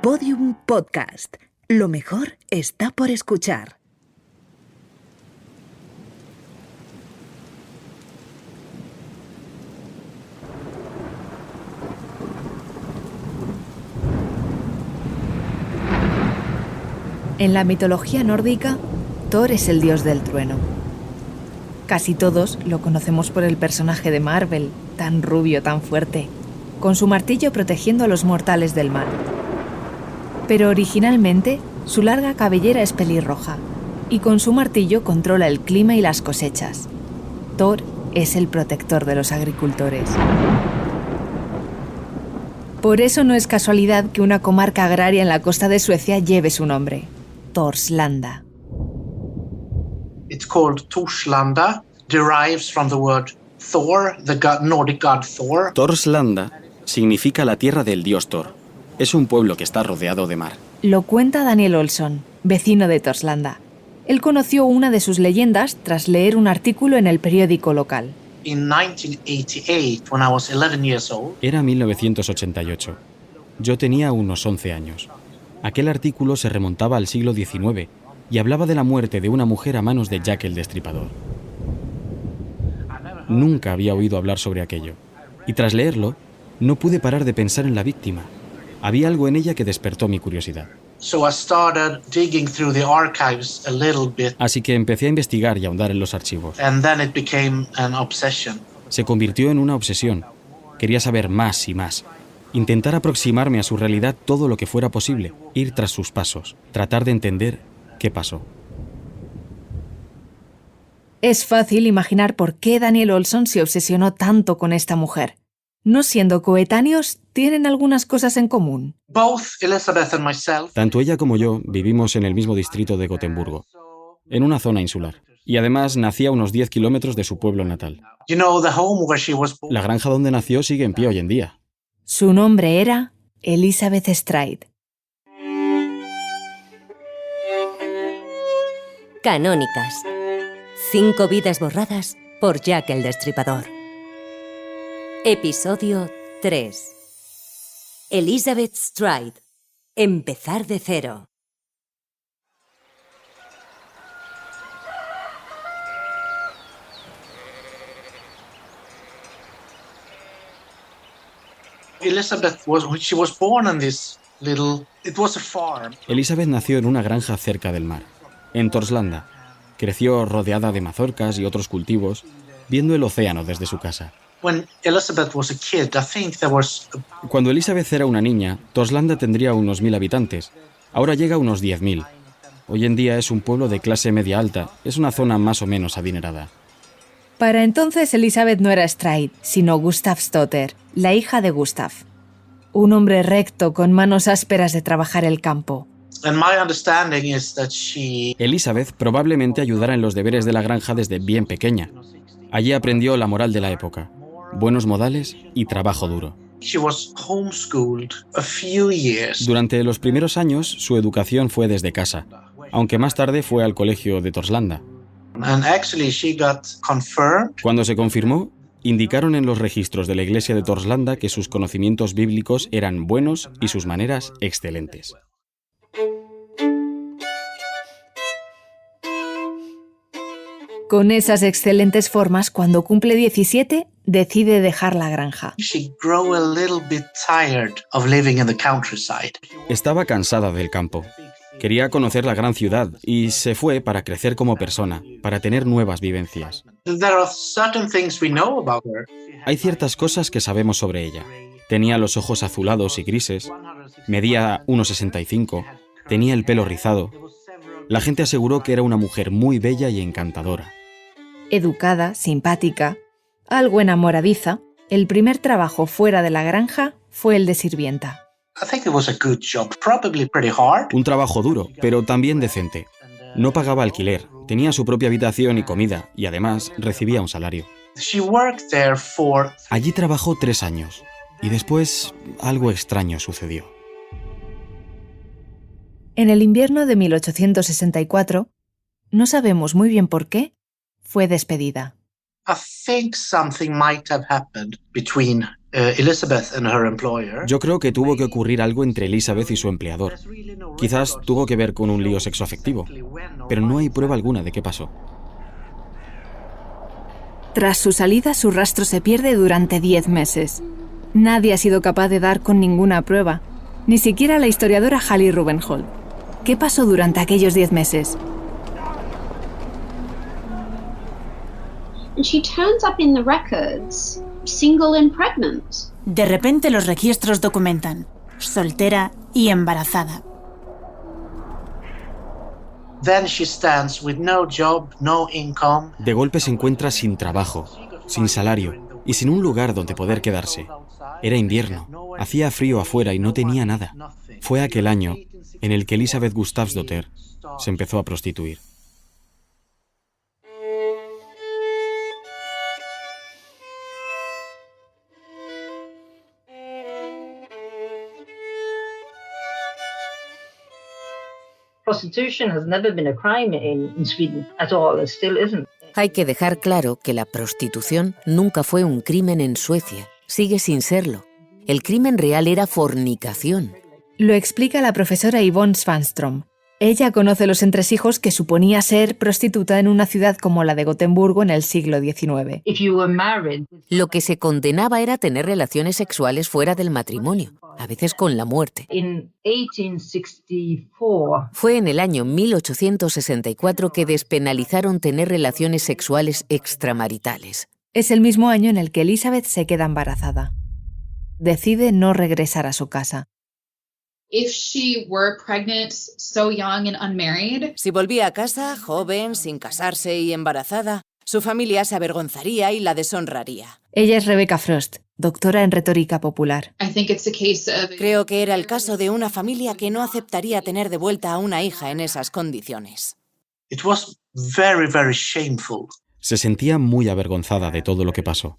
Podium Podcast. Lo mejor está por escuchar. En la mitología nórdica, Thor es el dios del trueno. Casi todos lo conocemos por el personaje de Marvel, tan rubio, tan fuerte, con su martillo protegiendo a los mortales del mal. Pero originalmente, su larga cabellera es pelirroja, y con su martillo controla el clima y las cosechas. Thor es el protector de los agricultores. Por eso no es casualidad que una comarca agraria en la costa de Suecia lleve su nombre, Torslanda. It's called Torslanda, derives from the word Thor, the Nordic god Thor. Torslanda significa la tierra del dios Thor. Es un pueblo que está rodeado de mar. Lo cuenta Daniel Olson, vecino de Torslanda. Él conoció una de sus leyendas tras leer un artículo en el periódico local. In 1988, when I was 11 years old, Era 1988. Yo tenía unos 11 años. Aquel artículo se remontaba al siglo XIX y hablaba de la muerte de una mujer a manos de Jack el Destripador. Nunca había oído hablar sobre aquello, y tras leerlo, no pude parar de pensar en la víctima. Había algo en ella que despertó mi curiosidad. so I started digging through the archives a little bit, Así que empecé a investigar y a ahondar en los archivos. and then it became an obsession. Se convirtió en una obsesión. Quería saber más y más. Intentar aproximarme a su realidad todo lo que fuera posible. Ir tras sus pasos. Tratar de entender qué pasó. Es fácil imaginar por qué Daniel Olson se obsesionó tanto con esta mujer. No siendo coetáneos, tienen algunas cosas en común. Both Elizabeth and myself, Tanto ella como yo vivimos en el mismo distrito de Gotemburgo, en una zona insular. Y además nací a unos 10 kilómetros de su pueblo natal. you know, the home where she was born. La granja donde nació sigue en pie hoy en día. Su nombre era Elizabeth Stride. Canónicas. 5 vidas borradas por Jack el Destripador. Episodio 3. Elizabeth Stride. Empezar de cero. Elizabeth she was born in this little, it was a farm. Elizabeth nació en una granja cerca del mar, en Torslanda. Creció rodeada de mazorcas y otros cultivos, viendo el océano desde su casa. When Elizabeth was a kid, I think there was Cuando Elizabeth era una niña, Torslanda tendría unos 1000 habitantes. Ahora llega a unos 10.000. Hoy en día es un pueblo de clase media alta. Es una zona más o menos adinerada. Para entonces Elizabeth no era Stride, sino Gustafsdotter, la hija de Gustav. Un hombre recto con manos ásperas de trabajar el campo. and my understanding is that she Elizabeth probablemente ayudara en los deberes de la granja desde bien pequeña. Allí aprendió la moral de la época, buenos modales y trabajo duro. was homeschooled a few years. Durante los primeros años, su educación fue desde casa, aunque más tarde fue al colegio de Torslanda. And actually she got confirmed. Cuando se confirmó, indicaron en los registros de la iglesia de Torslanda que sus conocimientos bíblicos eran buenos y sus maneras excelentes. Con esas excelentes formas, cuando cumple 17, decide dejar la granja. She grew a little bit tired of living in the countryside. Estaba cansada del campo. Quería conocer la gran ciudad y se fue para crecer como persona, para tener nuevas vivencias. There are certain things we know about her. Hay ciertas cosas que sabemos sobre ella. Tenía los ojos azulados y grises, medía 1,65, tenía el pelo rizado. La gente aseguró que era una mujer muy bella y encantadora. Educada, simpática, algo enamoradiza, el primer trabajo fuera de la granja fue el de sirvienta. I think it was a good job, probably pretty hard. Un trabajo duro, pero también decente. No pagaba alquiler, tenía su propia habitación y comida, y además recibía un salario. She worked there for Allí trabajó 3 años, y después algo extraño sucedió. En el invierno de 1864, no sabemos muy bien por qué, fue despedida. I think something might have happened between Elizabeth and her employer. Yo creo que tuvo que ocurrir algo entre Elizabeth y su empleador. Quizás tuvo que ver con un lío sexoafectivo, pero no hay prueba alguna de qué pasó. Tras su salida, su rastro se pierde durante 10 meses. Nadie ha sido capaz de dar con ninguna prueba, ni siquiera la historiadora Hallie Rubenhold. ¿Qué pasó durante aquellos 10 meses? And she turns up in the records, single and pregnant. De repente los registros documentan soltera y embarazada. Then she stands with no job, no income. De golpe se encuentra sin trabajo, sin salario y sin un lugar donde poder quedarse. Era invierno, hacía frío afuera y no tenía nada. Fue aquel año en el que Elisabeth Gustavsdotter se empezó a prostituir. Prostitution has never been a crime in Sweden at all. It still isn't. Hay que dejar claro que la prostitución nunca fue un crimen en Suecia. Sigue sin serlo. El crimen real era fornicación. Lo explica la profesora Yvonne Svanström. Ella conoce los entresijos que suponía ser prostituta en una ciudad como la de Gotemburgo en el siglo XIX. If you were married, Lo que se condenaba era tener relaciones sexuales fuera del matrimonio, a veces con la muerte. in 1864, Fue en el año 1864 que despenalizaron tener relaciones sexuales extramaritales. Es el mismo año en el que Elizabeth se queda embarazada. Decide no regresar a su casa. If she were pregnant so young and unmarried, Si volvía a casa, joven, sin casarse y embarazada, su familia se avergonzaría y la deshonraría. Ella es Rebecca Frost, doctora en retórica popular. I think it's a case of Creo que era el caso de una familia que no aceptaría tener de vuelta a una hija en esas condiciones. It was very, very shameful. Se sentía muy avergonzada de todo lo que pasó.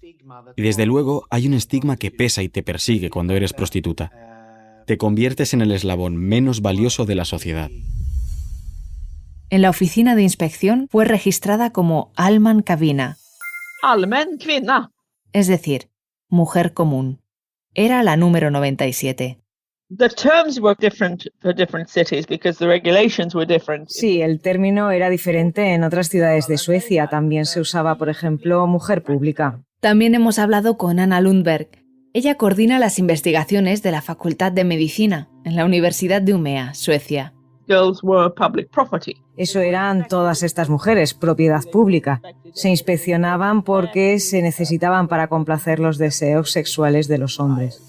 Y desde luego hay un estigma que pesa y te persigue cuando eres prostituta. Te conviertes en el eslabón menos valioso de la sociedad. En la oficina de inspección fue registrada como Alman Kvinna, allmän kvinna. es decir, mujer común. Era la número 97. The terms were different for different cities because the regulations were different. Sí, el término era diferente en otras ciudades de Suecia. También se usaba, por ejemplo, mujer pública. También hemos hablado con Anna Lundberg. Ella coordina las investigaciones de la Facultad de Medicina en la Universidad de Umeå, Suecia. Girls were public property. Eso eran todas estas mujeres, propiedad pública. Se inspeccionaban porque se necesitaban para complacer los deseos sexuales de los hombres.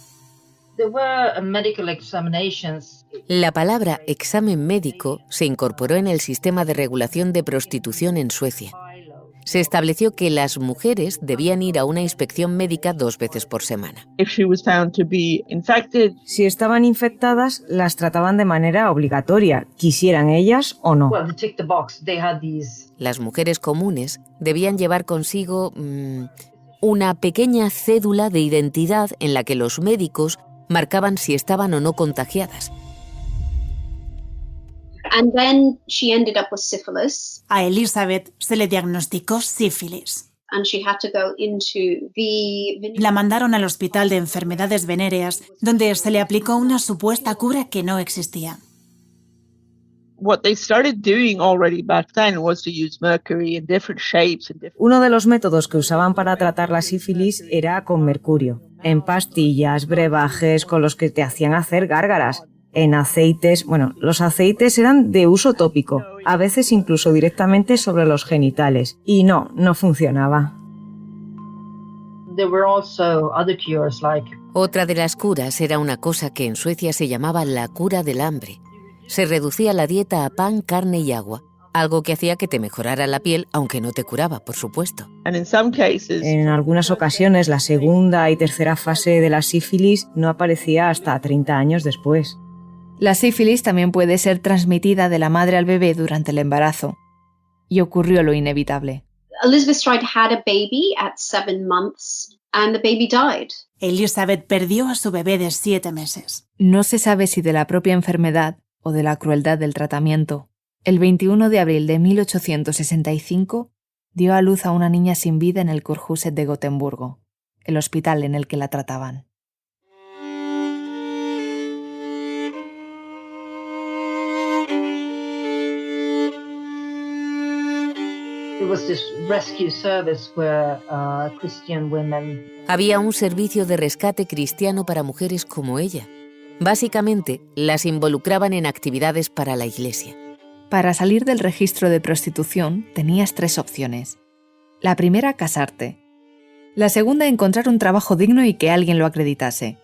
There were medical examinations. La palabra examen médico se incorporó en el sistema de regulación de prostitución en Suecia. Se estableció que las mujeres debían ir a una inspección médica 2 veces por semana. If she was found to be infected, Si estaban infectadas, las trataban de manera obligatoria, quisieran ellas o no. well, to tick the box, they had these. Las mujeres comunes debían llevar consigo una pequeña cédula de identidad en la que los médicos marcaban si estaban o no contagiadas. And then she ended up with syphilis, A Elizabeth se le diagnosticó sífilis. and she had to go into the La mandaron al hospital de enfermedades venéreas, donde se le aplicó una supuesta cura que no existía. What they started doing already back then was to use mercury in different shapes and different. Uno de los métodos que usaban para tratar la sífilis era con mercurio, en pastillas, brebajes con los que te hacían hacer gárgaras, en aceites. Bueno, los aceites eran de uso tópico, a veces incluso directamente sobre los genitales, y no funcionaba. There were also other cures like Otra de las curas era una cosa que en Suecia se llamaba la cura del hambre. Se reducía la dieta a pan, carne y agua, algo que hacía que te mejorara la piel, aunque no te curaba, por supuesto. and in some cases En algunas ocasiones, la segunda y tercera fase de la sífilis no aparecía hasta 30 años después. La sífilis también puede ser transmitida de la madre al bebé durante el embarazo. Y ocurrió lo inevitable. Elizabeth Stride had a baby at 7 months, and the baby died. Elizabeth perdió a su bebé de 7 meses. No se sabe si de la propia enfermedad o de la crueldad del tratamiento. El 21 de abril de 1865 dio a luz a una niña sin vida en el Kurhuset de Gotemburgo. el hospital en el que la trataban. Había un servicio de rescate cristiano para mujeres como ella. Básicamente, las involucraban en actividades para la iglesia. Para salir del registro de prostitución tenías 3 opciones. La primera, casarte. La segunda, encontrar un trabajo digno y que alguien lo acreditase.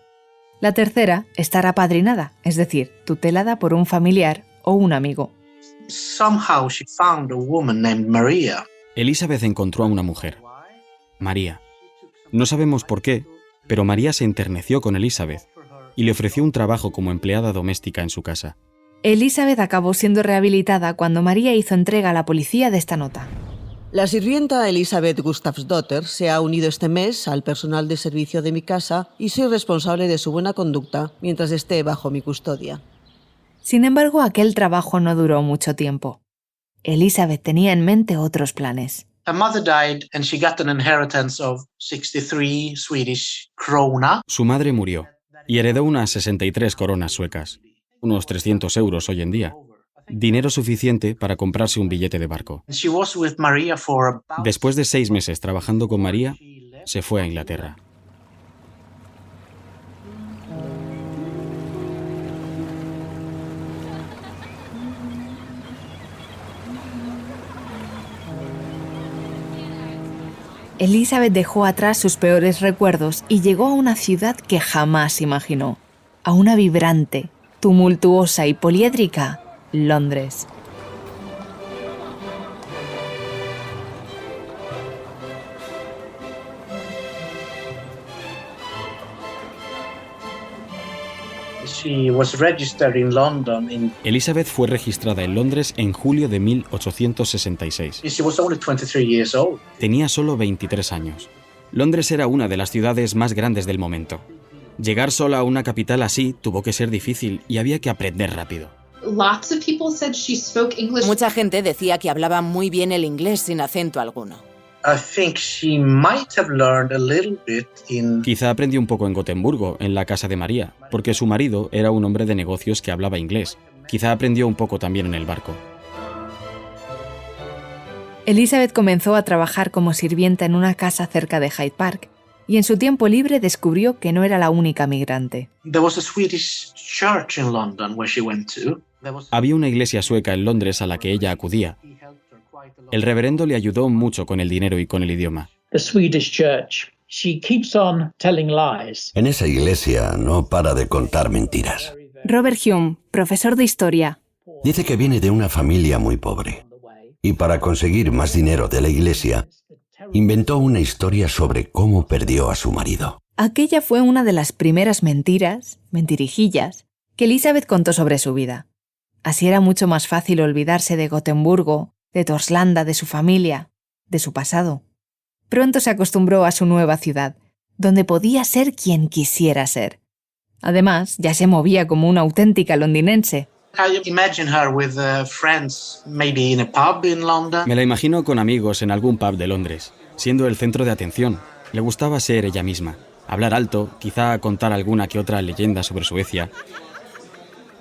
La tercera, estar apadrinada, es decir, tutelada por un familiar o un amigo. Somehow she found a woman named Maria. Elizabeth encontró a una mujer, María. No sabemos por qué, pero María se enterneció con Elizabeth y le ofreció un trabajo como empleada doméstica en su casa. Elizabeth acabó siendo rehabilitada cuando María hizo entrega a la policía de esta nota. La sirvienta Elizabeth Gustafsdotter se ha unido este mes al personal de servicio de mi casa y soy responsable de su buena conducta mientras esté bajo mi custodia. Sin embargo, aquel trabajo no duró mucho tiempo. Elizabeth tenía en mente otros planes. Her mother died and she got an inheritance of 63 Swedish krona. Su madre murió y heredó unas 63 coronas suecas, unos 300 euros hoy en día. Dinero suficiente para comprarse un billete de barco. She was with Maria for about... Después de 6 meses trabajando con María, se fue a Inglaterra. Elizabeth dejó atrás sus peores recuerdos y llegó a una ciudad que jamás imaginó. A una vibrante, tumultuosa y poliédrica Londres. She was registered in London in... Elizabeth fue registrada en Londres en julio de 1866. She was only 23 years old. Tenía solo 23 años. Londres era una de las ciudades más grandes del momento. Llegar sola a una capital así tuvo que ser difícil y había que aprender rápido. Lots of people said she spoke English. Mucha gente decía que hablaba muy bien el inglés sin acento alguno. I think she might have learned a little bit in... Quizá aprendió un poco en Gotemburgo, en la casa de María, porque su marido era un hombre de negocios que hablaba inglés. Quizá aprendió un poco también en el barco. Elizabeth comenzó a trabajar como sirvienta en una casa cerca de Hyde Park y en su tiempo libre descubrió que no era la única migrante. There was a Swedish church in London where she went to. Había una iglesia sueca en Londres a la que ella acudía. El reverendo le ayudó mucho con el dinero y con el idioma. En esa iglesia no para de contar mentiras. Robert Hume, profesor de historia. Dice que viene de una familia muy pobre. Y para conseguir más dinero de la iglesia, inventó una historia sobre cómo perdió a su marido. Aquella fue una de las primeras mentirijillas, que Elizabeth contó sobre su vida. Así era mucho más fácil olvidarse de Gotemburgo, de Torslanda, de su familia, de su pasado. Pronto se acostumbró a su nueva ciudad, donde podía ser quien quisiera ser. Además, ya se movía como una auténtica londinense. Me la imagino con amigos en algún pub de Londres, siendo el centro de atención. Le gustaba ser ella misma, hablar alto, quizá contar alguna que otra leyenda sobre Suecia.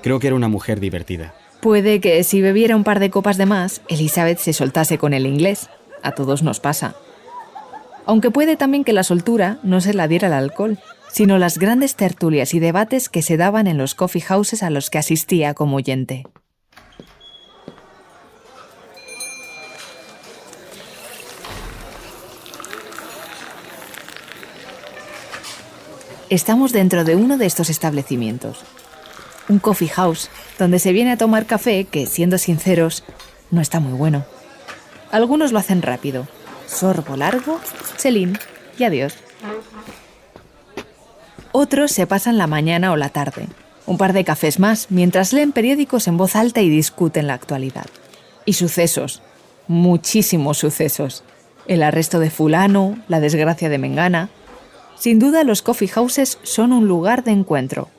Creo que era una mujer divertida. Puede que si bebiera un par de copas de más, Elizabeth se soltase con el inglés. A todos nos pasa. Aunque puede también que la soltura no se la diera el alcohol, sino las grandes tertulias y debates que se daban en los coffee houses a los que asistía como oyente. Estamos dentro de uno de estos establecimientos. Un coffee house, donde se viene a tomar café que, siendo sinceros, no está muy bueno. Algunos lo hacen rápido. Sorbo largo, selín y adiós. Otros se pasan la mañana o la tarde. Un par de cafés más, mientras leen periódicos en voz alta y discuten la actualidad. Y sucesos. Muchísimos sucesos. El arresto de fulano, la desgracia de Mengana. Sin duda, los coffee houses son un lugar de encuentro.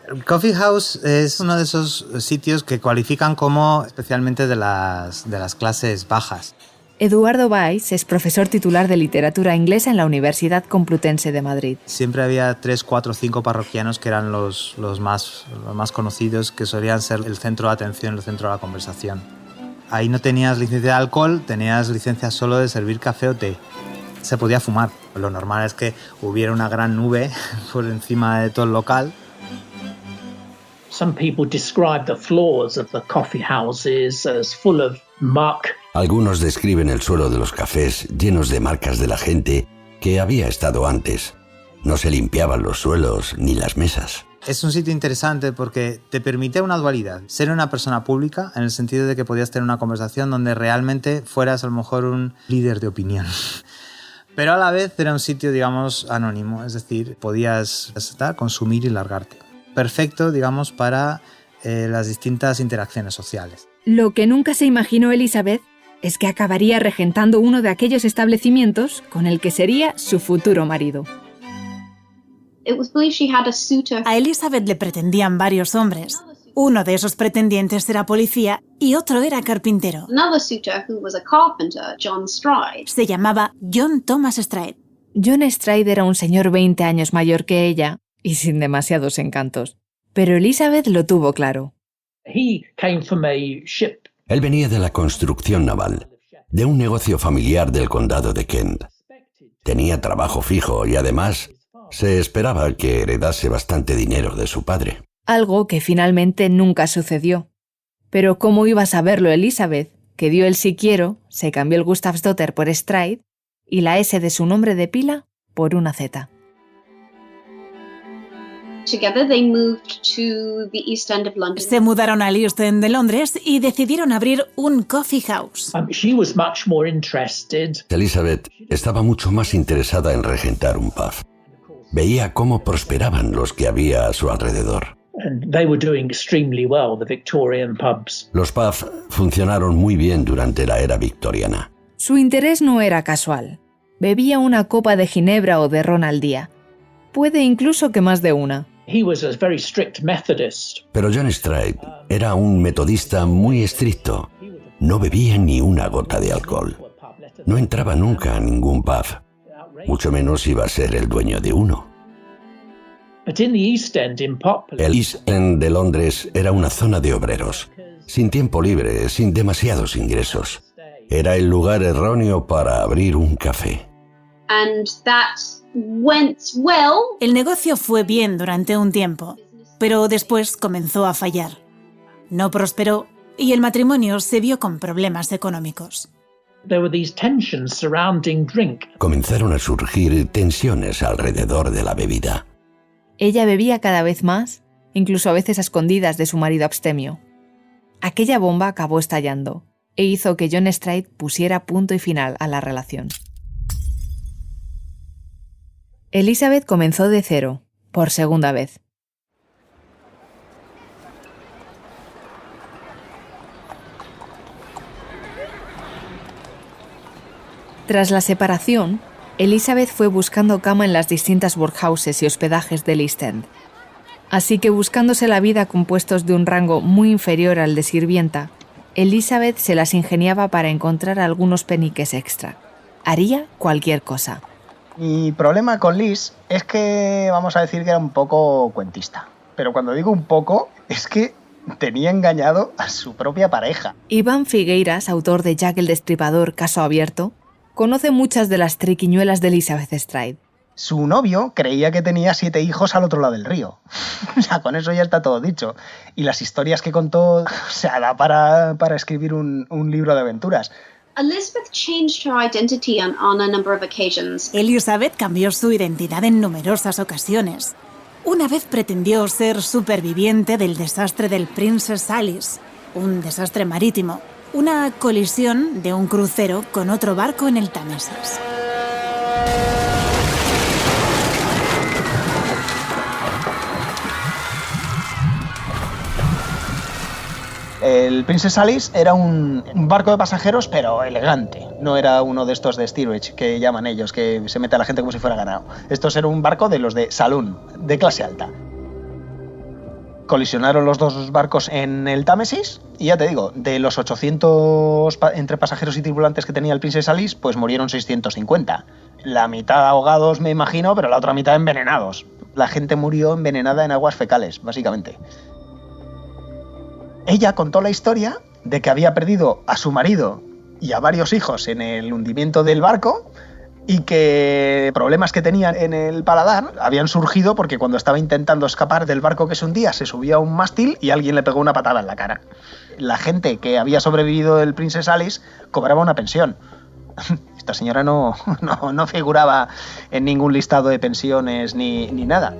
El coffee house es uno de esos sitios que cualifican como especialmente de las clases bajas. Eduardo Valls es profesor titular de literatura inglesa en la Universidad Complutense de Madrid. Siempre había 3, 4, 5 parroquianos que eran los más conocidos, que solían ser el centro de atención, el centro de la conversación. Ahí no tenías licencia de alcohol, tenías licencia solo de servir café o té. Se podía fumar. Lo normal es que hubiera una gran nube por encima de todo el local. Some people describe the floors of the coffee houses as full of muck. Algunos describen el suelo de los cafés llenos de marcas de la gente que había estado antes. No se limpiaban los suelos ni las mesas. Es un sitio interesante porque te permite una dualidad. Ser una persona pública en el sentido de que podías tener una conversación donde realmente fueras a lo mejor un líder de opinión. Pero a la vez era un sitio, digamos, anónimo. Es decir, podías estar, consumir y largarte. Perfecto, digamos, para las distintas interacciones sociales. Lo que nunca se imaginó Elizabeth es que acabaría regentando uno de aquellos establecimientos con el que sería su futuro marido. A Elizabeth le pretendían varios hombres. Uno de esos pretendientes era policía y otro era carpintero. Se llamaba John Thomas Stride. John Stride era un señor 20 años mayor que ella y sin demasiados encantos. Pero Elizabeth lo tuvo claro. Él venía de la construcción naval, de un negocio familiar del condado de Kent. Tenía trabajo fijo y además se esperaba que heredase bastante dinero de su padre. Algo que finalmente nunca sucedió. Pero ¿cómo iba a saberlo Elizabeth, que dio el sí quiero, se cambió el Gustavsdotter por Stride y la S de su nombre de pila por una Z? Se mudaron al East End de Londres y decidieron abrir un coffee house. Elizabeth estaba mucho más interesada en regentar un pub. Veía cómo prosperaban los que había a su alrededor. Los pubs funcionaron muy bien durante la era victoriana. Su interés no era casual. Bebía una copa de ginebra o de ron al día. Puede incluso que más de una. Pero John Stride era un metodista muy estricto. No bebía ni una gota de alcohol. No entraba nunca a ningún pub. Mucho menos iba a ser el dueño de uno. El East End de Londres era una zona de obreros, sin tiempo libre, sin demasiados ingresos. Era el lugar erróneo para abrir un café. El negocio fue bien durante un tiempo, pero después comenzó a fallar. No prosperó y el matrimonio se vio con problemas económicos. Comenzaron a surgir tensiones alrededor de la bebida. Ella bebía cada vez más, incluso a veces a escondidas de su marido abstemio. Aquella bomba acabó estallando e hizo que John Stride pusiera punto y final a la relación. Elizabeth comenzó de cero, por segunda vez. Tras la separación, Elizabeth fue buscando cama en las distintas workhouses y hospedajes del East End. Así que buscándose la vida con puestos de un rango muy inferior al de sirvienta, Elizabeth se las ingeniaba para encontrar algunos peniques extra. Haría cualquier cosa. Mi problema con Liz es que vamos a decir que era un poco cuentista. Pero cuando digo un poco, es que tenía engañado a su propia pareja. Iván Figueiras, autor de Jack el Destripador, caso abierto, conoce muchas de las triquiñuelas de Elizabeth Stride. Su novio creía que tenía 7 hijos al otro lado del río. O sea, con eso ya está todo dicho. Y las historias que contó, o sea, da para escribir un libro de aventuras. Elizabeth cambió su identidad en numerosas ocasiones. Una vez pretendió ser superviviente del desastre del Princess Alice, un desastre marítimo, una colisión de un crucero con otro barco en el Támesis. El Princess Alice era un barco de pasajeros, pero elegante. No era uno de estos de steerage, que llaman ellos, que se mete a la gente como si fuera ganado. Estos era un barco de los de saloon, de clase alta. Colisionaron los dos barcos en el Támesis Y ya te digo, de los 800 entre pasajeros y tripulantes que tenía el Princess Alice, pues murieron 650. La mitad ahogados, me imagino, pero la otra mitad envenenados. La gente murió envenenada en aguas fecales, básicamente. Ella contó la historia de que había perdido a su marido y a varios hijos en el hundimiento del barco y que problemas que tenían en el paladar habían surgido porque cuando estaba intentando escapar del barco que se hundía se subió a un mástil y alguien le pegó una patada en la cara. La gente que había sobrevivido del Princess Alice cobraba una pensión. Esta señora no figuraba en ningún listado de pensiones ni nada.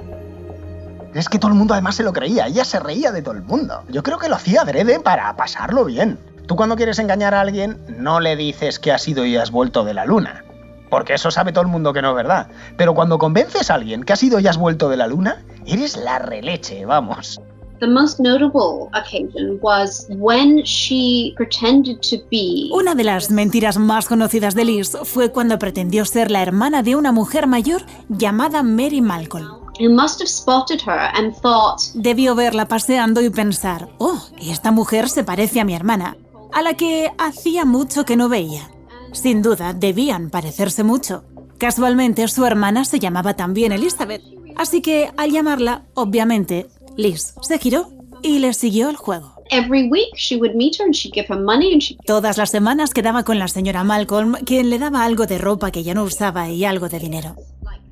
Es que todo el mundo además se lo creía, ella se reía de todo el mundo. Yo creo que lo hacía adrede para pasarlo bien. Tú cuando quieres engañar a alguien no le dices que has ido y has vuelto de la luna, porque eso sabe todo el mundo que no es verdad. Pero cuando convences a alguien que has ido y has vuelto de la luna, eres la releche, vamos. The most notable occasion was when she pretended to be... Una de las mentiras más conocidas de Liz fue cuando pretendió ser la hermana de una mujer mayor llamada Mary Malcolm. You must have spotted her and thought... Debió verla paseando y pensar, oh, esta mujer se parece a mi hermana, a la que hacía mucho que no veía. Sin duda, debían parecerse mucho. Casualmente, su hermana se llamaba también Elizabeth, así que al llamarla, obviamente, Liz se giró y le siguió el juego. Every week she would meet her and she'd give her money and she... Todas las semanas quedaba con la señora Malcolm, quien le daba algo de ropa que ya no usaba y algo de dinero.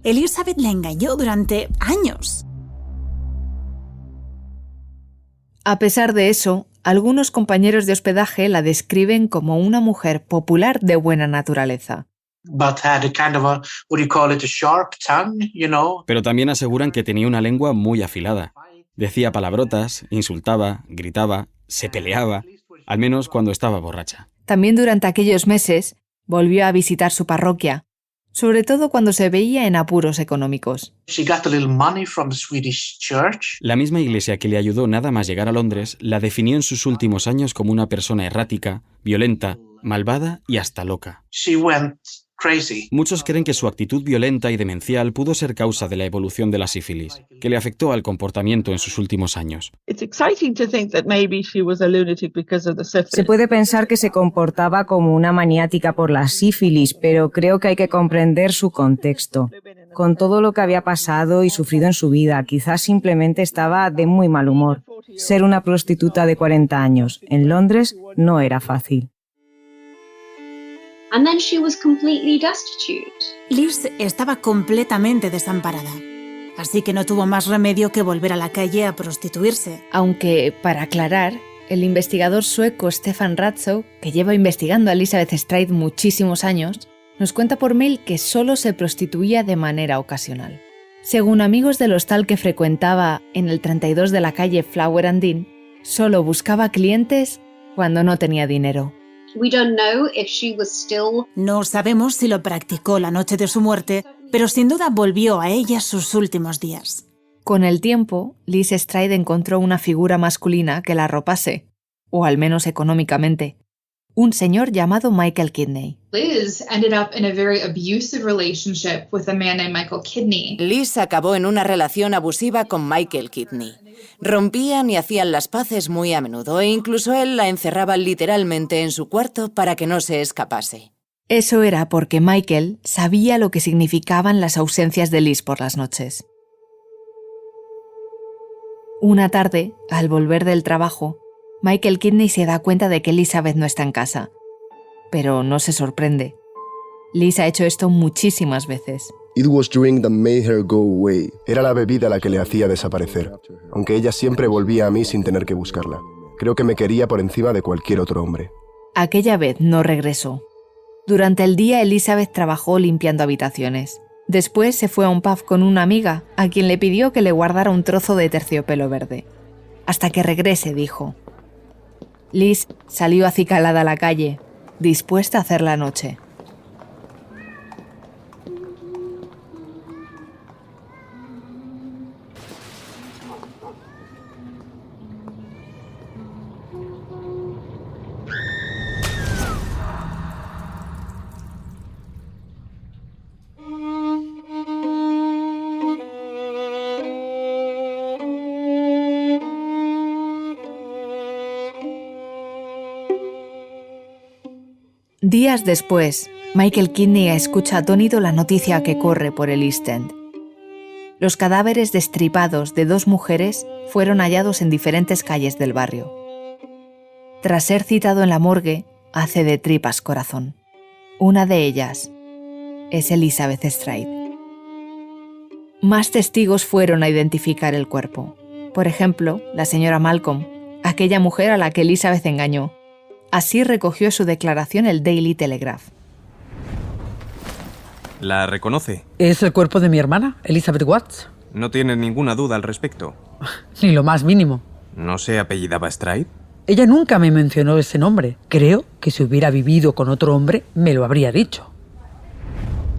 Elizabeth la engañó durante años. A pesar de eso, algunos compañeros de hospedaje la describen como una mujer popular de buena naturaleza. But had a kind of a, what do you call it, a sharp tongue, you know? Pero también aseguran que tenía una lengua muy afilada. Decía palabrotas, insultaba, gritaba, se peleaba, al menos cuando estaba borracha. También durante aquellos meses volvió a visitar su parroquia, sobre todo cuando se veía en apuros económicos. She got a little money from the Swedish church. La misma iglesia que le ayudó nada más llegar a Londres la definió en sus últimos años como una persona errática, violenta, malvada y hasta loca. She went crazy. Muchos creen que su actitud violenta y demencial pudo ser causa de la evolución de la sífilis, que le afectó al comportamiento en sus últimos años. Se puede pensar que se comportaba como una maniática por la sífilis, pero creo que hay que comprender su contexto. Con todo lo que había pasado y sufrido en su vida, quizás simplemente estaba de muy mal humor. Ser una prostituta de 40 años en Londres no era fácil. And then she was completely destitute. Liz estaba completamente desamparada, así que no tuvo más remedio que volver a la calle a prostituirse. Aunque, para aclarar, el investigador sueco Stefan Ratzow, que lleva investigando a Elizabeth Stride muchísimos años, nos cuenta por mail que solo se prostituía de manera ocasional. Según amigos del hostal que frecuentaba en el 32 de la calle Flower and Dean, solo buscaba clientes cuando no tenía dinero. We don't know if she was still... No sabemos si lo practicó la noche de su muerte, pero sin duda volvió a ella sus últimos días. Con el tiempo, Liz Stride encontró una figura masculina que la arropase, o al menos económicamente. Un señor llamado Michael Kidney. Liz ended up in a very abusive relationship with a man named Michael Kidney. Liz acabó en una relación abusiva con Michael Kidney. Rompían y hacían las paces muy a menudo e incluso él la encerraba literalmente en su cuarto para que no se escapase. Eso era porque Michael sabía lo que significaban las ausencias de Liz por las noches. Una tarde, al volver del trabajo, Michael Kidney se da cuenta de que Elizabeth no está en casa. Pero no se sorprende. Liz ha hecho esto muchísimas veces. It was drink that made her go away. Era la bebida la que le hacía desaparecer, aunque ella siempre volvía a mí sin tener que buscarla. Creo que me quería por encima de cualquier otro hombre. Aquella vez no regresó. Durante el día Elizabeth trabajó limpiando habitaciones. Después se fue a un pub con una amiga, a quien le pidió que le guardara un trozo de terciopelo verde. Hasta que regrese, dijo. Liz salió acicalada a la calle, dispuesta a hacer la noche. Días después, Michael Kidney escucha atónito la noticia que corre por el East End. Los cadáveres destripados de 2 mujeres fueron hallados en diferentes calles del barrio. Tras ser citado en la morgue, hace de tripas corazón. Una de ellas es Elizabeth Stride. Más testigos fueron a identificar el cuerpo. Por ejemplo, la señora Malcolm, aquella mujer a la que Elizabeth engañó. Así recogió su declaración el Daily Telegraph. ¿La reconoce? Es el cuerpo de mi hermana, Elizabeth Watts. No tiene ninguna duda al respecto. Ni lo más mínimo. ¿No se apellidaba Stride? Ella nunca me mencionó ese nombre. Creo que si hubiera vivido con otro hombre, me lo habría dicho.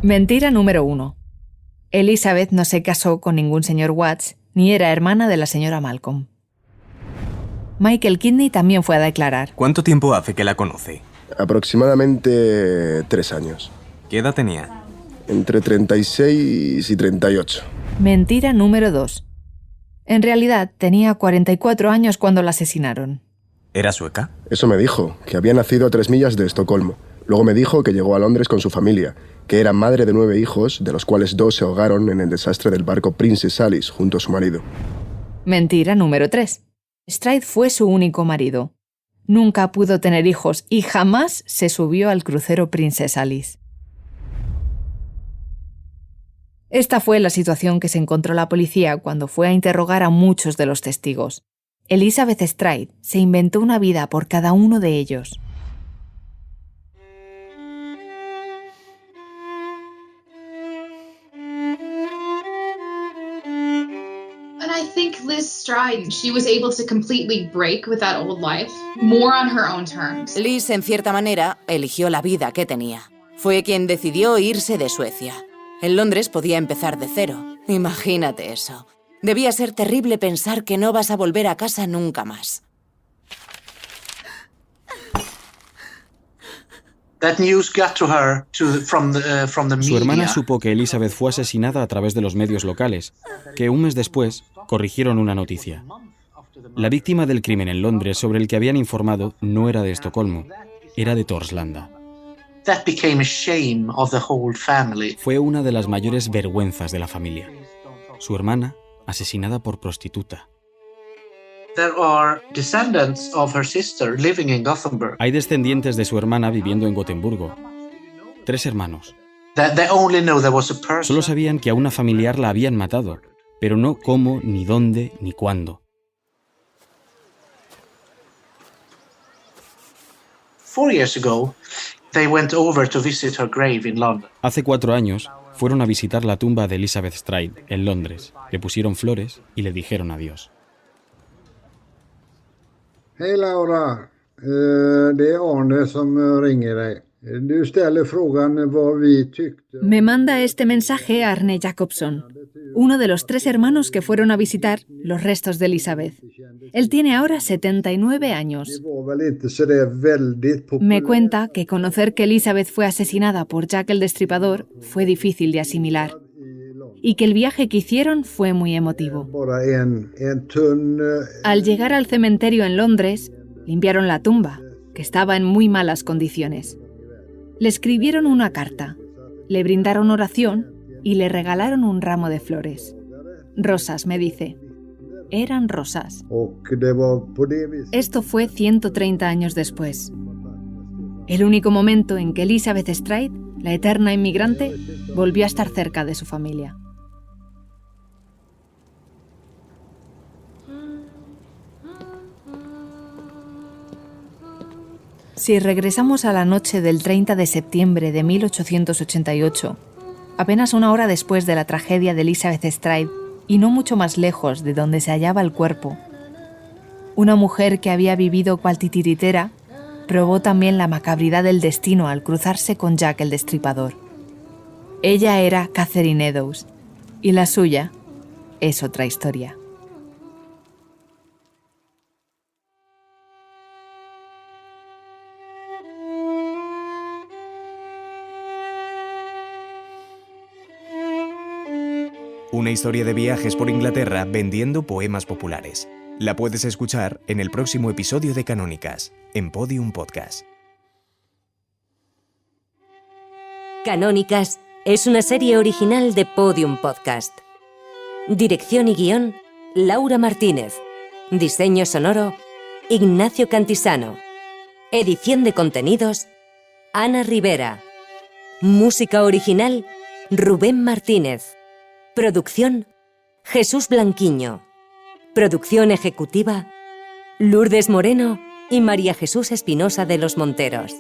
Mentira número 1. Elizabeth no se casó con ningún señor Watts, ni era hermana de la señora Malcolm. Michael Kidney también fue a declarar. ¿Cuánto tiempo hace que la conoce? Aproximadamente 3 años. ¿Qué edad tenía? Entre 36 y 38. Mentira número 2. En realidad, tenía 44 años cuando la asesinaron. ¿Era sueca? Eso me dijo, que había nacido a 3 millas de Estocolmo. Luego me dijo que llegó a Londres con su familia, que era madre de 9 hijos, de los cuales 2 se ahogaron en el desastre del barco Princess Alice junto a su marido. Mentira número 3. Stride fue su único marido. Nunca pudo tener hijos y jamás se subió al crucero Princess Alice. Esta fue la situación que se encontró la policía cuando fue a interrogar a muchos de los testigos. Elizabeth Stride se inventó una vida por cada uno de ellos. I think Liz Stride, she was able to completely break with that old life, more on her own terms. Liz, en cierta manera, eligió la vida que tenía. Fue quien decidió irse de Suecia. En Londres podía empezar de cero. Imagínate eso. Debía ser terrible pensar que no vas a volver a casa nunca más. That news got to her from the media. Su hermana supo que Elizabeth fue asesinada a través de los medios locales, que un mes después corrigieron una noticia. La víctima del crimen en Londres sobre el que habían informado no era de Estocolmo, era de Torslanda. That became a shame of the whole family. Fue una de las mayores vergüenzas de la familia. Su hermana, asesinada por prostituta. There are descendants of her sister living in Gothenburg. Hay descendientes de su hermana viviendo en Gotemburgo. 3 hermanos. They only know there was a person. Solo sabían que a una familiar la habían matado, pero no cómo, ni dónde, ni cuándo. 4 years ago, they went over to visit her grave in London. Hace 4 años, fueron a visitar la tumba de Elizabeth Stride, en Londres. Le pusieron flores y le dijeron adiós. Hej Laura, det är Arne som ringer dig. Du ställer frågan vad vi tyckte. Me manda este mensaje Arne Jacobson, uno de los 3 hermanos que fueron a visitar los restos de Elizabeth. Él tiene ahora 79 años. Me cuenta que conocer que Elizabeth fue asesinada por Jack el Destripador fue difícil de asimilar y que el viaje que hicieron fue muy emotivo. Al llegar al cementerio en Londres, limpiaron la tumba, que estaba en muy malas condiciones. Le escribieron una carta, le brindaron oración y le regalaron un ramo de flores. Rosas, me dice. Eran rosas. Esto fue 130 años después. El único momento en que Elizabeth Stride, la eterna inmigrante, volvió a estar cerca de su familia. Si regresamos a la noche del 30 de septiembre de 1888, apenas una hora después de la tragedia de Elizabeth Stride y no mucho más lejos de donde se hallaba el cuerpo, una mujer que había vivido cual titiritera probó también la macabridad del destino al cruzarse con Jack el Destripador. Ella era Catherine Eddowes y la suya es otra historia. Una historia de viajes por Inglaterra vendiendo poemas populares. La puedes escuchar en el próximo episodio de Canónicas, en Podium Podcast. Canónicas es una serie original de Podium Podcast. Dirección y guión, Laura Martínez. Diseño sonoro, Ignacio Cantisano. Edición de contenidos, Ana Rivera. Música original, Rubén Martínez. Producción, Jesús Blanquiño. Producción ejecutiva, Lourdes Moreno y María Jesús Espinosa de los Monteros.